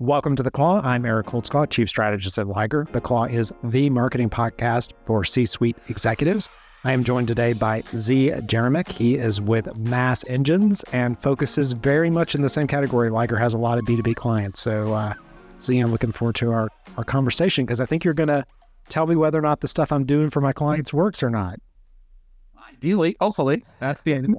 Welcome to The Claw. I'm Eric Holtzclaw, Chief Strategist at Liger. The Claw is the marketing podcast for C-suite executives. I am joined today by Zee Jeremic. He is with Mass Engines and focuses very much in the same category. Liger has a lot of B2B clients. So, Zee, I'm looking forward to our conversation because I think you're going to tell me whether or not the stuff I'm doing for my clients works or not. Ideally, hopefully. That's the end.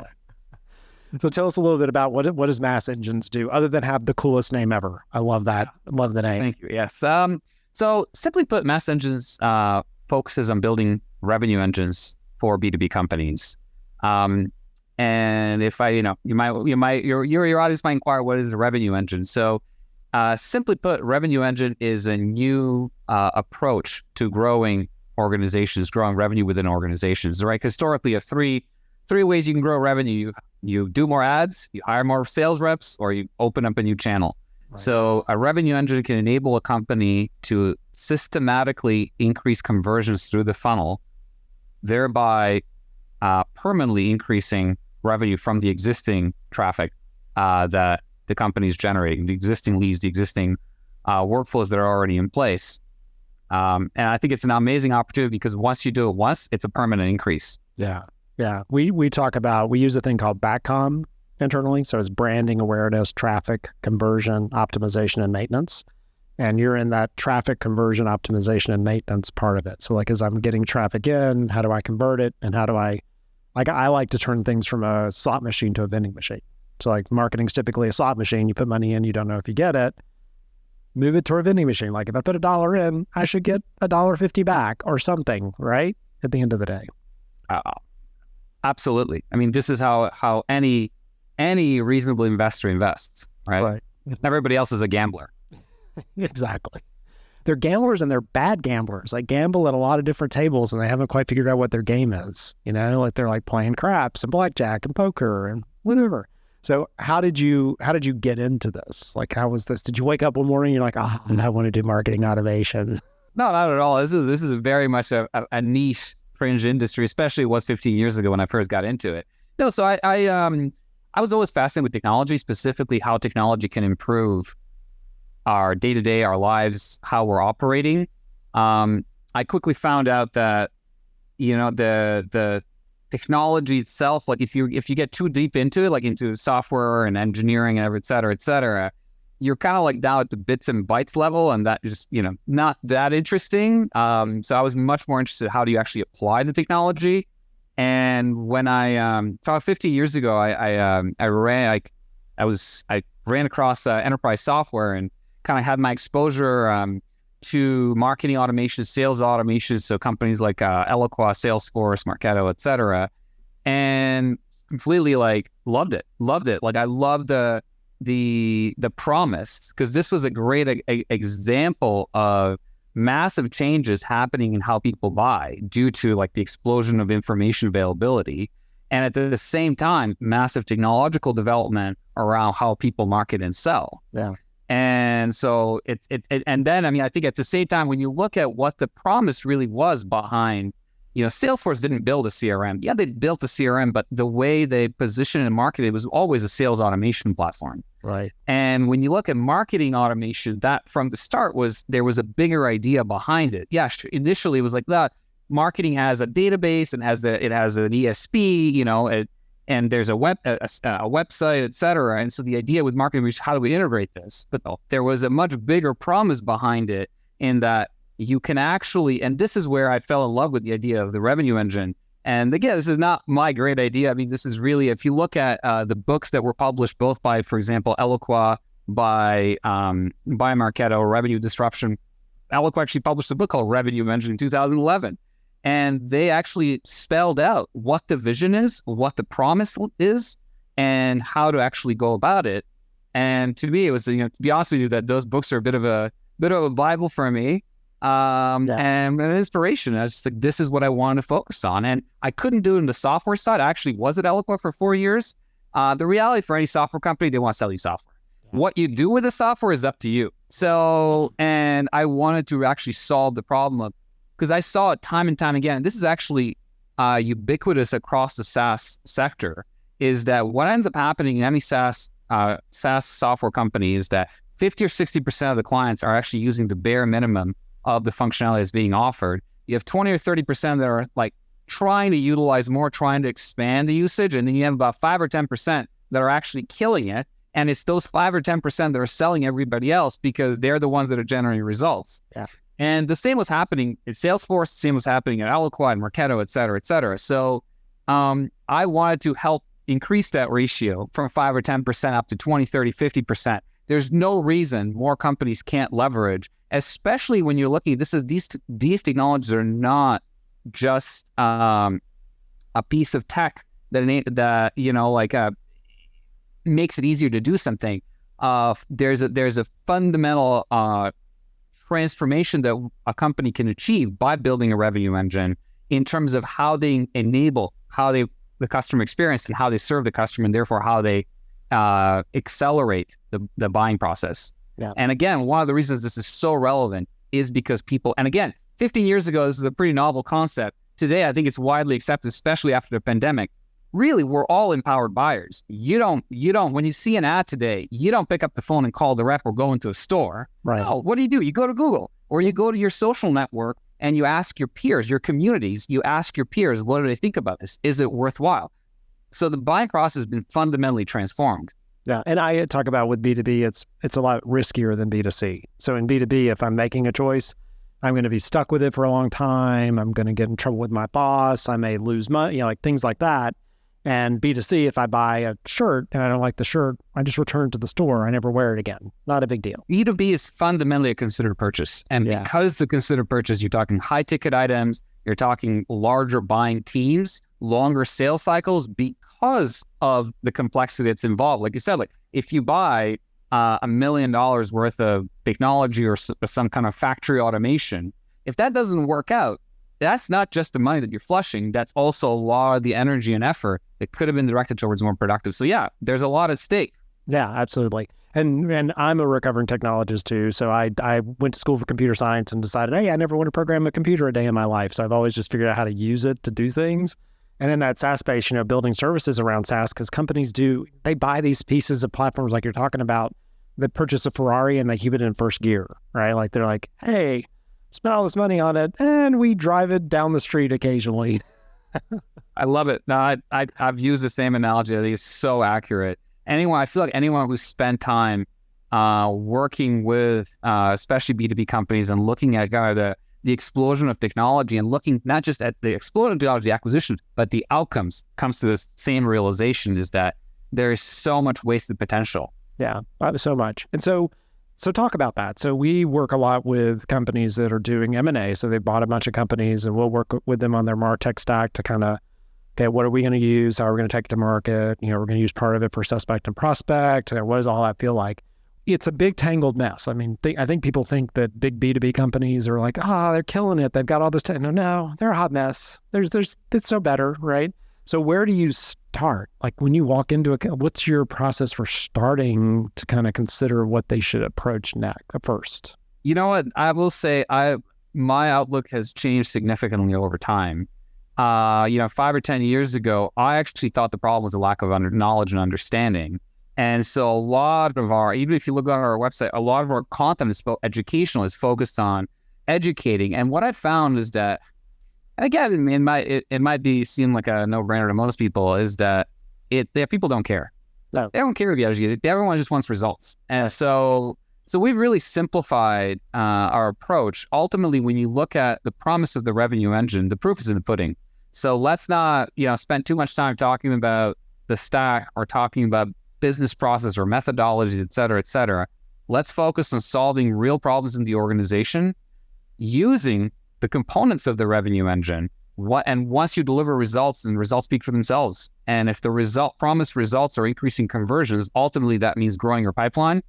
So tell us a little bit about what does Mass Engines do, other than have the coolest name ever. I love that. I love the name. Thank you. Yes. So simply put, Mass Engines focuses on building revenue engines for B2B companies. And if your audience might inquire, what is a revenue engine? So simply put, revenue engine is a new approach to growing organizations, growing revenue within organizations. Right? Historically, you have three ways you can grow revenue. You do more ads, you hire more sales reps, or you open up a new channel. Right. So a revenue engine can enable a company to systematically increase conversions through the funnel, thereby permanently increasing revenue from the existing traffic that the company is generating, the existing leads, the existing workflows that are already in place. And I think it's an amazing opportunity because once you do it once, it's a permanent increase. Yeah, we use a thing called BACCOM internally. So it's branding, awareness, traffic, conversion, optimization, and maintenance. And you're in that traffic, conversion, optimization, and maintenance part of it. So like as I'm getting traffic in, how do I convert it? And how do I like to turn things from a slot machine to a vending machine. So like marketing's typically a slot machine. You put money in, you don't know if you get it. Move it to a vending machine. Like if I put $1 in, I should get $1.50 back or something, right? At the end of the day. Absolutely. I mean, this is how any reasonable investor invests, right? Everybody else is a gambler. Exactly. They're gamblers and they're bad gamblers. Like gamble at a lot of different tables and they haven't quite figured out what their game is. You know, like they're like playing craps and blackjack and poker and whatever. So how did you get into this? Like, how was this? Did you wake up one morning and you're like, I want to do marketing automation? No, not at all. This is very much a niche fringe industry, especially it was 15 years ago when I first got into it. No, so I was always fascinated with technology, specifically how technology can improve our day-to-day, our lives, how we're operating. I quickly found out that, the technology itself, like if you get too deep into it, like into software and engineering and et cetera, you're kind of like down at the bits and bytes level, and that just, not that interesting. So I was much more interested in how do you actually apply the technology. And when about 50 years ago, I ran across enterprise software and kind of had my exposure to marketing automation, sales automation. So companies like Eloqua, Salesforce, Marketo, et cetera, and completely loved it. Like I loved the promise, because this was a great example of massive changes happening in how people buy due to like the explosion of information availability, and at the same time massive technological development around how people market and sell. Yeah. And so and then I think at the same time, when you look at what the promise really was behind, Salesforce didn't build a CRM. Yeah, they built a CRM, but the way they positioned and marketed it was always a sales automation platform. Right. And when you look at marketing automation, that from the start there was a bigger idea behind it. Yeah, initially it was like that. Marketing has a database and it has an ESP, and there's a website, et cetera. And so the idea with marketing was, how do we integrate this? But there was a much bigger promise behind it in that you can actually, and this is where I fell in love with the idea of the revenue engine. And again, this is not my great idea. I mean, this is really, if you look at the books that were published both by, for example, Eloqua, by Marketo, Revenue Disruption. Eloqua actually published a book called Revenue Engine in 2011. And they actually spelled out what the vision is, what the promise is, and how to actually go about it. And to me, it was, to be honest with you, that those books are a bit of a Bible for me. And an inspiration. I was just like, this is what I wanted to focus on. And I couldn't do it in the software side. I actually was at Eloqua for 4 years. The reality for any software company, they want to sell you software. Yeah. What you do with the software is up to you. So, and I wanted to actually solve the problem of, because I saw it time and time again. This is actually ubiquitous across the SaaS sector, is that what ends up happening in any SaaS software company is that 50 or 60% of the clients are actually using the bare minimum of the functionality that's being offered. You have 20 or 30% that are like trying to utilize more, trying to expand the usage. And then you have about 5 or 10% that are actually killing it. And it's those 5 or 10% that are selling everybody else because they're the ones that are generating results. Yeah. And the same was happening at Salesforce, the same was happening at Eloqua and Marketo, et cetera, et cetera. So I wanted to help increase that ratio from 5 or 10% up to 20, 30, 50%. There's no reason more companies can't leverage, especially when you're looking, these technologies are not just a piece of tech that makes it easier to do something. There's a fundamental transformation that a company can achieve by building a revenue engine in terms of how they enable the customer experience and how they serve the customer, and therefore how they accelerate the buying process. Yeah. And again, one of the reasons this is so relevant is because people, and again, 15 years ago, this is a pretty novel concept. Today, I think it's widely accepted, especially after the pandemic. Really, we're all empowered buyers. You don't, when you see an ad today, you don't pick up the phone and call the rep or go into a store. Right. No, what do? You go to Google or you go to your social network and you ask your peers, your communities, you ask your peers, what do they think about this? Is it worthwhile? So the buying process has been fundamentally transformed. Yeah, and I talk about with B2B, it's a lot riskier than B2C. So in B2B, if I'm making a choice, I'm going to be stuck with it for a long time. I'm going to get in trouble with my boss. I may lose money, like things like that. And B2C, if I buy a shirt and I don't like the shirt, I just return it to the store. I never wear it again. Not a big deal. B2B is fundamentally a considered purchase. And because it's a considered purchase, you're talking high ticket items, you're talking larger buying teams, longer sales cycles because of the complexity that's involved. Like you said, like if you buy $1 million worth of technology or some kind of factory automation, if that doesn't work out, that's not just the money that you're flushing. That's also a lot of the energy and effort that could have been directed towards more productive. So yeah, there's a lot at stake. Yeah, absolutely. And I'm a recovering technologist too. So I went to school for computer science and decided, hey, I never want to program a computer a day in my life. So I've always just figured out how to use it to do things. And in that SaaS space, building services around SaaS, because companies they buy these pieces of platforms like you're talking about, that purchase a Ferrari and they keep it in first gear, right? Like they're like, hey, spend all this money on it and we drive it down the street occasionally. I love it. No, I've used the same analogy. I think it's so accurate. I feel like anyone who's spent time working with especially B2B companies and looking at kind of the explosion of technology and looking not just at the explosion of technology acquisition, but the outcomes, comes to the same realization, is that there is so much wasted potential. Yeah, so much. And so talk about that. So we work a lot with companies that are doing M&A. So they bought a bunch of companies and we'll work with them on their MarTech stack to kind of, okay, what are we going to use? How are we going to take it to market? We're going to use part of it for suspect and prospect. What does all that feel like? It's a big tangled mess. I mean, I think people think that big B2B companies are like, they're killing it. They've got all this No, they're a hot mess. It's so better, right? So where do you start? Like when you walk into what's your process for starting to kind of consider what they should approach first? You know what? I will say my outlook has changed significantly over time. 5 or 10 years ago, I actually thought the problem was a lack of knowledge and understanding. And so a lot of even if you look on our website, a lot of our content is educational, is focused on educating. And what I found is that, and again, it might seem like a no-brainer to most people, is that people don't care. No. They don't care if you educate. Everyone just wants results. And so we've really simplified our approach. Ultimately, when you look at the promise of the revenue engine, the proof is in the pudding. So let's not spend too much time talking about the stack or talking about business process or methodologies, et cetera, et cetera. Let's focus on solving real problems in the organization using the components of the revenue engine. And once you deliver results, and results speak for themselves. And if the promised results are increasing conversions, ultimately that means growing your pipeline.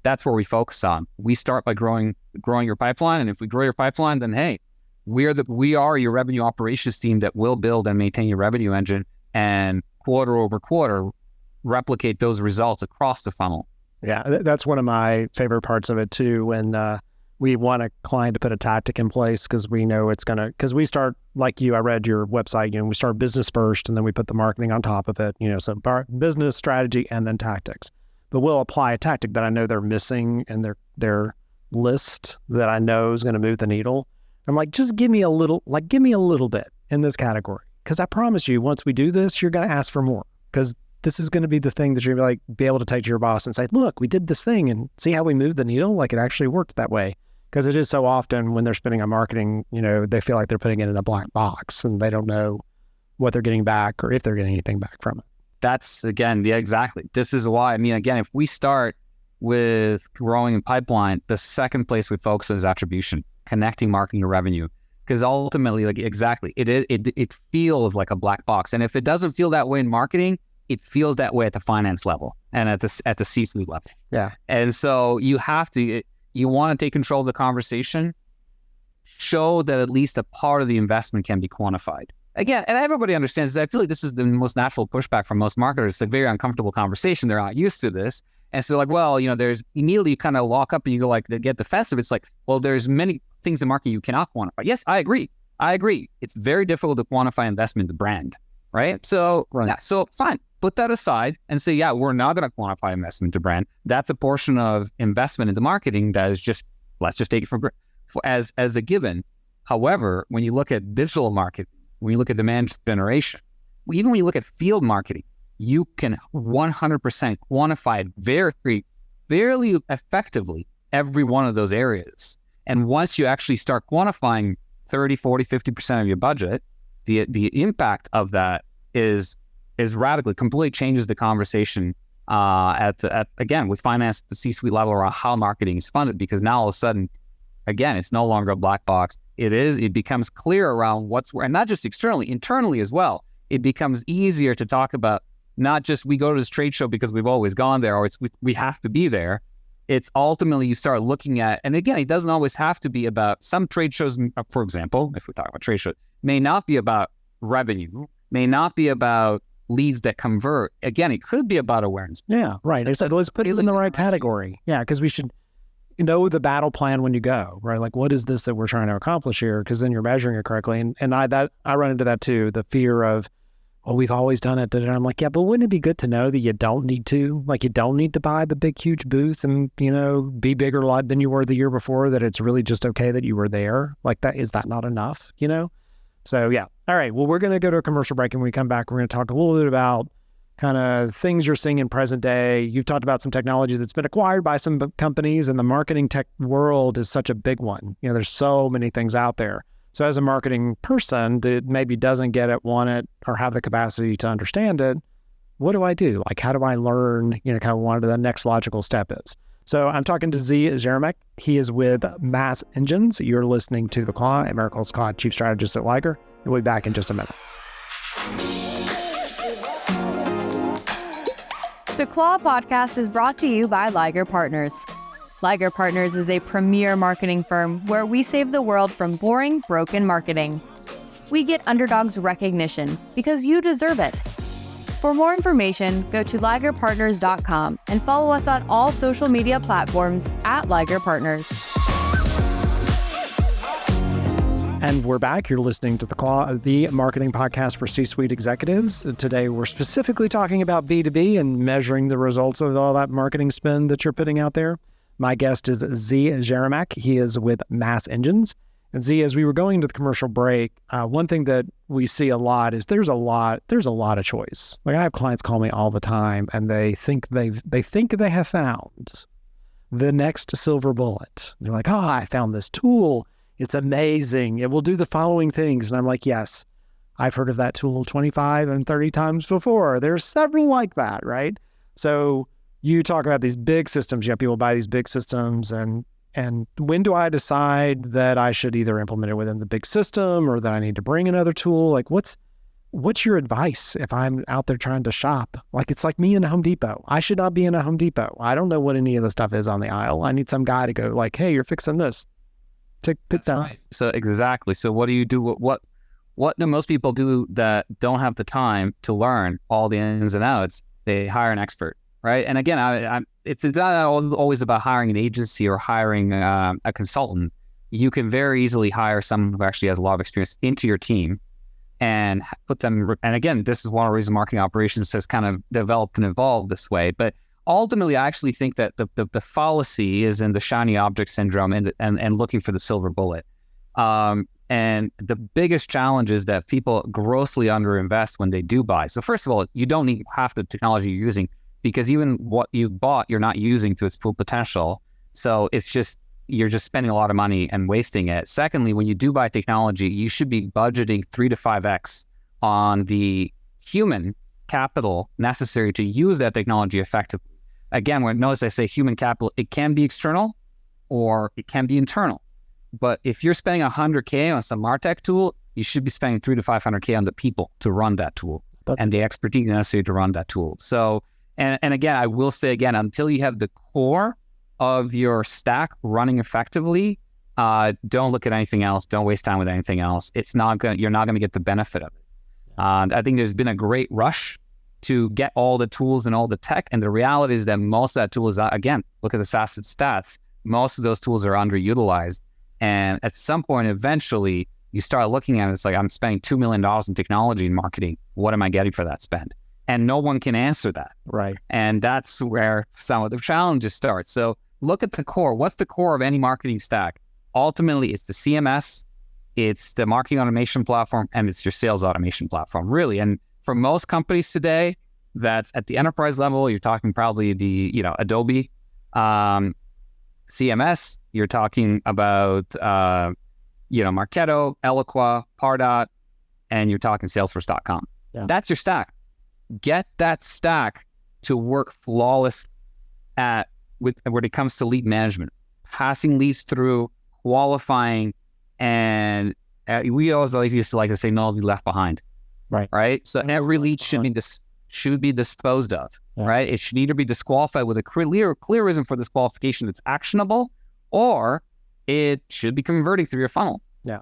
That's where we focus on. We start by growing your pipeline. And if we grow your pipeline, then hey, we are your revenue operations team that will build and maintain your revenue engine, and quarter over quarter replicate those results across the funnel. Yeah, that's one of my favorite parts of it too. When we want a client to put a tactic in place, because we know because we start, like you, I read your website, we start business first and then we put the marketing on top of it, so business, strategy, and then tactics. but we'll apply a tactic that I know they're missing in their list that I know is going to move the needle. I'm like, just give me a little bit in this category. Because I promise you, once we do this, you're going to ask for more. Because this is going to be the thing that you're going to be able to take to your boss and say, look, we did this thing and see how we moved the needle. Like, it actually worked that way. Because it is so often when they're spending on marketing, they feel like they're putting it in a black box and they don't know what they're getting back or if they're getting anything back from it. That's, again, yeah, exactly. This is why, again, if we start with growing in pipeline, the second place we focus on is attribution, connecting marketing to revenue. Because ultimately, it feels like a black box. And if it doesn't feel that way in marketing, it feels that way at the finance level and at the C-suite level. Yeah. And so you want to take control of the conversation, show that at least a part of the investment can be quantified. Again, and everybody understands this. I feel like this is the most natural pushback from most marketers. It's a very uncomfortable conversation. They're not used to this. And so there's immediately you kind of lock up and you go they get defensive. It's like, well, there's many things in marketing you cannot quantify. Yes, I agree. It's very difficult to quantify investment in the brand, right? So, Yeah, so fine. Put that aside and say, yeah, we're not going to quantify investment to brand. That's a portion of investment into marketing that is just, let's just take it as a given. However, when you look at digital marketing, when you look at demand generation, even when you look at field marketing, you can 100% quantify very, very effectively every one of those areas. And once you actually start quantifying 30, 40, 50% of your budget, the impact of that is radically, completely changes the conversation again, with finance, the C-suite level around how marketing is funded, because now all of a sudden, again, it's no longer a black box. It becomes clear around what's where, and not just externally, internally as well. It becomes easier to talk about not just we go to this trade show because we've always gone there, or we have to be there. It's ultimately you start looking at, and again, it doesn't always have to be about, some trade shows, for example, if we talk about trade shows, may not be about revenue, may not be about leads that convert. Again, it could be about awareness. Yeah, right. I said, let's put it in the right category. Yeah, because we should know the battle plan when you go, right? Like, what is this that we're trying to accomplish here? Because then you're measuring it correctly. And I run into that too, the fear of, well, we've always done it. And I'm like, yeah, but wouldn't it be good to know that you don't need to? Like, you don't need to buy the big, huge booth and, be bigger than you were the year before, that it's really just okay that you were there. Like, is that not enough, So, yeah. All right. Well, we're going to go to a commercial break, and when we come back, we're going to talk a little bit about kind of things you're seeing in present day. You've talked about some technology that's been acquired by some companies, and the marketing tech world is such a big one. There's so many things out there. So as a marketing person that maybe doesn't get it, want it, or have the capacity to understand it, what do I do? Like, how do I learn, kind of what the next logical step is? So I'm talking to Zee Jeremic. He is with Mass Engines. You're listening to The Claw. I'm Eric Holtzclaw, Chief Strategist at Liger. And we'll be back in just a minute. The Claw podcast is brought to you by Liger Partners. Liger Partners is a premier marketing firm where we save the world from boring, broken marketing. We get underdogs recognition because you deserve it. For more information, go to ligerpartners.com and follow us on all social media platforms at Liger Partners. And we're back. You're listening to The Claw, the marketing podcast for C-suite executives. Today, we're specifically talking about B2B and measuring the results of all that marketing spend that you're putting out there. My guest is Zee Jeremic. He is with Mass Engines. And Zee, as we were going to the commercial break, one thing that we see a lot is there's a lot of choice. Like, I have clients call me all the time, and they think they have found the next silver bullet. They're like, oh, I found this tool. It's amazing. It will do the following things. And I'm like, yes, I've heard of that tool 25 and 30 times before. There's several like that, right? So you talk about these big systems. You have people buy these big systems, and when do I decide that I should either implement it within the big system or that I need to bring another tool? Like, what's your advice if I'm out there trying to shop? Like, it's like me in a Home Depot. I should not be in a Home Depot. I don't know what any of the stuff is on the aisle. I need some guy to go like, hey, you're fixing this. That's right. So exactly. So what do you do? What do most people do that don't have the time to learn all the ins and outs? They hire an expert, right? And again, it's not always about hiring an agency or hiring a consultant. You can very easily hire someone who actually has a lot of experience into your team and put them. And again, this is one of the reasons marketing operations has kind of developed and evolved this way. But ultimately, I actually think that the fallacy is in the shiny object syndrome and looking for the silver bullet. And the biggest challenge is that people grossly underinvest when they do buy. So first of all, you don't need half the technology you're using, because even what you bought, you're not using to its full potential. So you're just spending a lot of money and wasting it. Secondly, when you do buy technology, you should be budgeting 3 to 5x on the human capital necessary to use that technology effectively. Again, notice I say human capital, it can be external or it can be internal. But if you're spending $100K on some MarTech tool, you should be spending $300 to $500K on the people to run that tool and the expertise necessary to run that tool. So, and again, I will say again, until you have the core of your stack running effectively, don't look at anything else. Don't waste time with anything else. You're not going to get the benefit of it. I think there's been a great rush to get all the tools and all the tech. And the reality is that most of that tool is, again, look at the SaaS stats. Most of those tools are underutilized. And at some point, eventually, you start looking at it, it's like, I'm spending $2 million in technology and marketing. What am I getting for that spend? And no one can answer that. Right. And that's where some of the challenges start. So look at the core. What's the core of any marketing stack? Ultimately, it's the CMS, it's the marketing automation platform, and it's your sales automation platform, really. And for most companies today, that's at the enterprise level, you're talking probably the, Adobe CMS, you're talking about, Marketo, Eloqua, Pardot, and you're talking Salesforce.com. Yeah. That's your stack. Get that stack to work flawless when it comes to lead management, passing leads through, qualifying, and we always used to like to say, no, be left behind. Right. So every lead should be disposed of. Yeah. Right. It should either be disqualified with a clear reason for disqualification that's actionable, or it should be converting through your funnel. Yeah.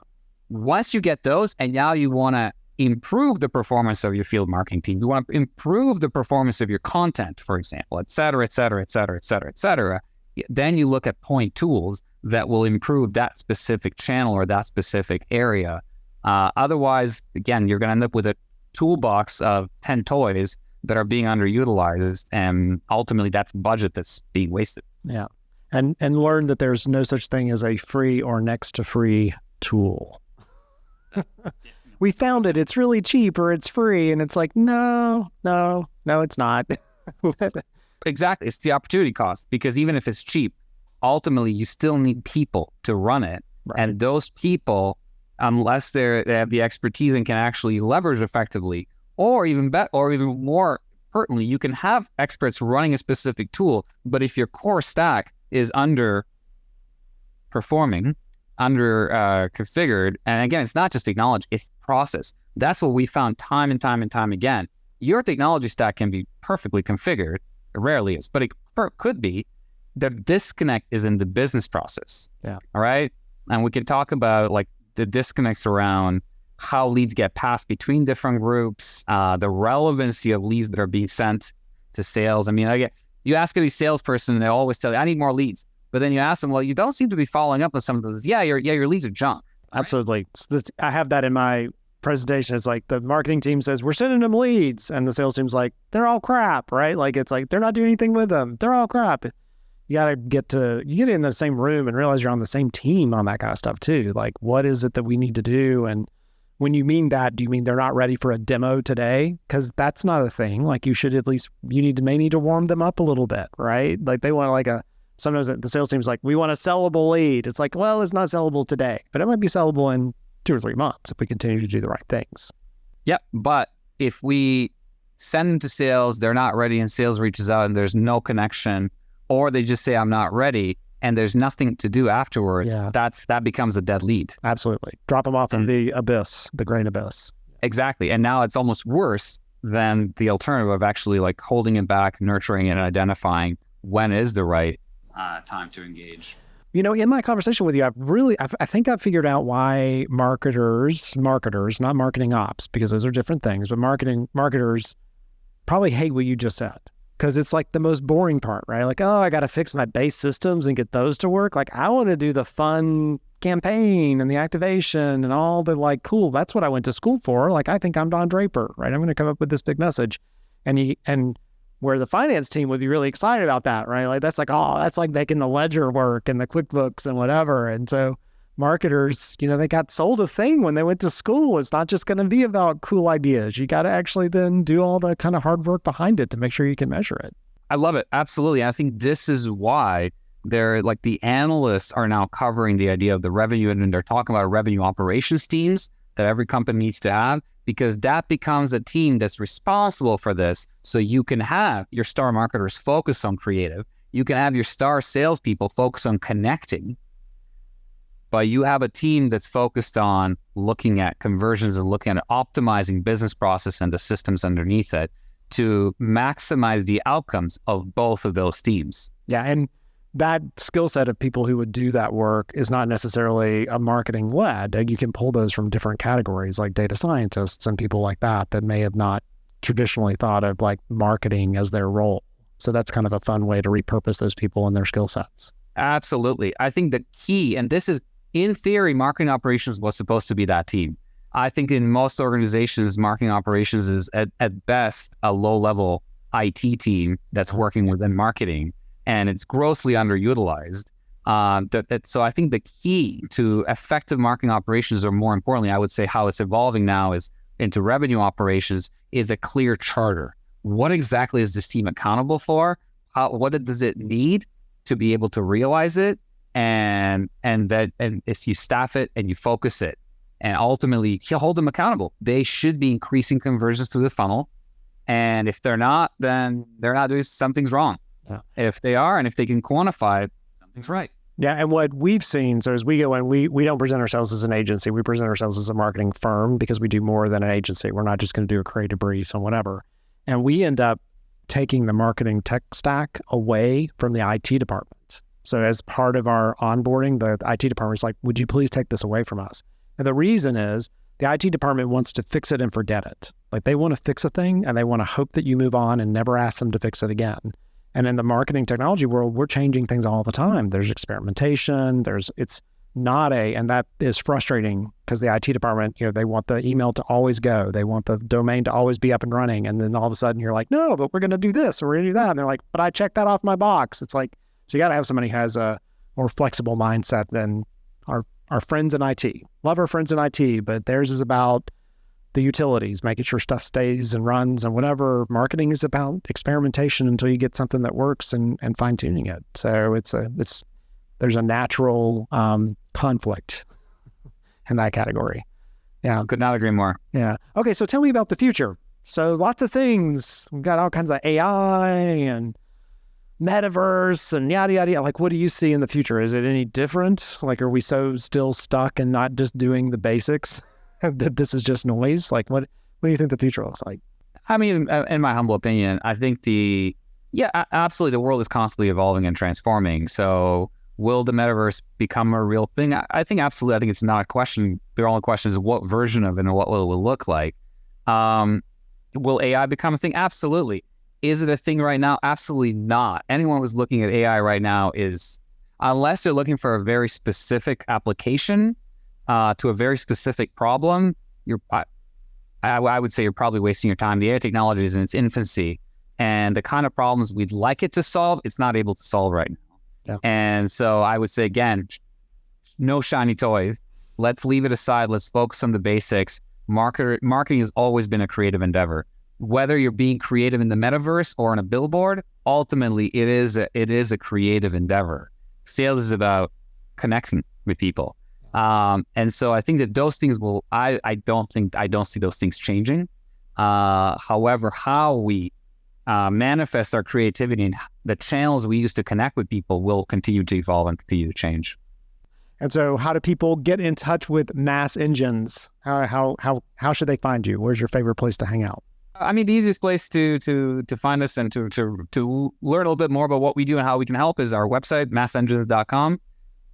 Once you get those, and now you want to improve the performance of your field marketing team, you want to improve the performance of your content, for example, et cetera, et cetera, et cetera, et cetera, et cetera. Then you look at point tools that will improve that specific channel or that specific area. Otherwise, again, you're going to end up with a toolbox of 10 toys that are being underutilized, and ultimately that's budget that's being wasted. Yeah. And learn that there's no such thing as a free or next to free tool. We found it. It's really cheap, or it's free. And it's like, no, it's not. Exactly. It's the opportunity cost, because even if it's cheap, ultimately you still need people to run it. Right. And those people, unless they have the expertise and can actually leverage effectively, or even more pertinently, you can have experts running a specific tool, but if your core stack is underperforming, configured, and again, it's not just technology, it's process. That's what we found time and time and time again. Your technology stack can be perfectly configured. It rarely is, but it could be. The disconnect is in the business process. Yeah. All right. And we can talk about like the disconnects around how leads get passed between different groups, the relevancy of leads that are being sent to sales. I mean, you ask any salesperson, and they always tell you, I need more leads. But then you ask them, well, you don't seem to be following up with some of those. Your leads are junk. Right? Absolutely. I have that in my presentation. It's like the marketing team says, we're sending them leads. And the sales team's like, they're all crap, right? Like, it's like, they're not doing anything with them. They're all crap. You got to get in the same room and realize you're on the same team on that kind of stuff too. Like, what is it that we need to do? And when you mean that, do you mean they're not ready for a demo today? Because that's not a thing. Like, you should may need to warm them up a little bit, right? Like, they want sometimes the sales team's like, we want a sellable lead. It's like, well, it's not sellable today, but it might be sellable in 2 or 3 months if we continue to do the right things. Yep. But if we send them to sales, they're not ready, and sales reaches out and there's no connection, or they just say, I'm not ready, and there's nothing to do afterwards, that becomes a dead lead. Absolutely. Drop them off in the abyss, the grain abyss. Exactly. And now it's almost worse than the alternative of actually like holding it back, nurturing it, and identifying when is the right time to engage. In my conversation with you, I think I've figured out why marketers, not marketing ops, because those are different things, but marketers probably hate what you just said. Because it's like the most boring part, right? Like, oh, I got to fix my base systems and get those to work. Like, I want to do the fun campaign and the activation and all the like, cool, that's what I went to school for. Like, I think I'm Don Draper, right? I'm going to come up with this big message. And where the finance team would be really excited about that, right? Like that's like, oh, that's like making the ledger work and the QuickBooks and whatever. And so marketers, they got sold a thing when they went to school. It's not just going to be about cool ideas. You got to actually then do all the kind of hard work behind it to make sure you can measure it. I love it. Absolutely. I think this is why the analysts are now covering the idea of the revenue, and they're talking about revenue operations teams that every company needs to have, because that becomes a team that's responsible for this. So you can have your star marketers focus on creative. You can have your star salespeople focus on connecting. But you have a team that's focused on looking at conversions and looking at optimizing business process and the systems underneath it to maximize the outcomes of both of those teams. Yeah, and that skill set of people who would do that work is not necessarily a marketing led. You can pull those from different categories like data scientists and people like that may have not traditionally thought of like marketing as their role. So that's kind of a fun way to repurpose those people and their skill sets. Absolutely. I think the key, and this is, in theory, marketing operations was supposed to be that team. I think in most organizations, marketing operations is at best a low-level IT team that's working within marketing, and it's grossly underutilized. So I think the key to effective marketing operations, or more importantly, I would say how it's evolving now is into revenue operations, is a clear charter. What exactly is this team accountable for? What does it need to be able to realize it? And if you staff it and you focus it, and ultimately you hold them accountable, they should be increasing conversions through the funnel. And if they're not, then they're not doing, something's wrong. Yeah. If they are, and if they can quantify it, something's right. Yeah, and what we've seen, so as we go in, we don't present ourselves as an agency. We present ourselves as a marketing firm because we do more than an agency. We're not just going to do a creative brief and whatever. And we end up taking the marketing tech stack away from the IT department. So as part of our onboarding, the IT department is like, would you please take this away from us? And the reason is the IT department wants to fix it and forget it. Like they want to fix a thing and they want to hope that you move on and never ask them to fix it again. And in the marketing technology world, we're changing things all the time. There's experimentation, and that is frustrating because the IT department, they want the email to always go. They want the domain to always be up and running. And then all of a sudden you're like, no, but we're going to do this or we're going to do that. And they're like, but I checked that off my box. It's like, so you got to have somebody who has a more flexible mindset than our friends in IT. Love our friends in IT, but theirs is about the utilities, making sure stuff stays and runs and whatever. Marketing is about experimentation until you get something that works and fine tuning it. So there's a natural conflict in that category. Yeah. Could not agree more. Yeah. Okay. So tell me about the future. So lots of things. We've got all kinds of AI and metaverse and yada, yada, yada. Like, what do you see in the future? Is it any different? Like, are we so still stuck and not just doing the basics that this is just noise? Like, what do you think the future looks like? I mean, in my humble opinion, I think absolutely, the world is constantly evolving and transforming. So will the metaverse become a real thing? I think absolutely. I think it's not a question. The only question is what version of it and what will it look like. Will AI become a thing? Absolutely. Is it a thing right now? Absolutely not. Anyone who's looking at AI right now is, unless they're looking for a very specific application to a very specific problem, I would say you're probably wasting your time. The AI technology is in its infancy, and the kind of problems we'd like it to solve, it's not able to solve right now. Yeah. And so I would say, again, no shiny toys. Let's leave it aside. Let's focus on the basics. Marketing has always been a creative endeavor. Whether you're being creative in the metaverse or on a billboard, ultimately it is a creative endeavor. Sales is about connecting with people. And so I think that those things I don't see those things changing. However, how we manifest our creativity and the channels we use to connect with people will continue to evolve and continue to change. And so how do people get in touch with Mass Engines? How should they find you? Where's your favorite place to hang out? I mean, the easiest place to find us and to learn a little bit more about what we do and how we can help is our website, massengines.com.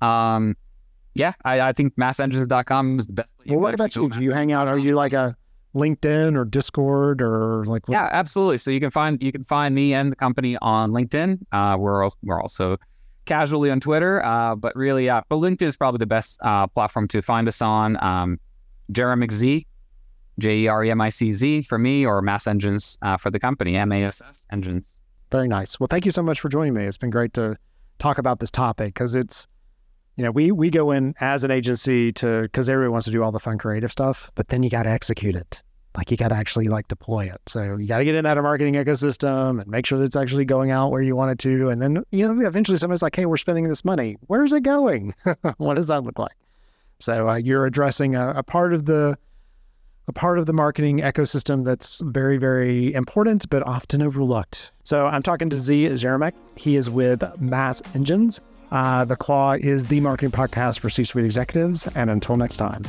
I think massengines.com is the best place. Well, what about you? Do you hang out? Are you like a LinkedIn or Discord or like? What? Yeah, absolutely. So you can find me and the company on LinkedIn. We're also casually on Twitter, but really, but LinkedIn is probably the best platform to find us on. Jeremic Zee, JEREMICZ for me, or Mass Engines for the company, MASS Engines. Very nice. Well, thank you so much for joining me. It's been great to talk about this topic because it's, we go in as an agency because everyone wants to do all the fun creative stuff, but then you got to execute it. Like you got to actually deploy it. So you got to get in that marketing ecosystem and make sure that it's actually going out where you want it to. And then, eventually somebody's like, hey, we're spending this money. Where's it going? What does that look like? So you're addressing a part of the marketing ecosystem that's very, very important, but often overlooked. So I'm talking to Zee Jeremic. He is with Mass Engines. The Claw is the marketing podcast for C-suite executives. And until next time.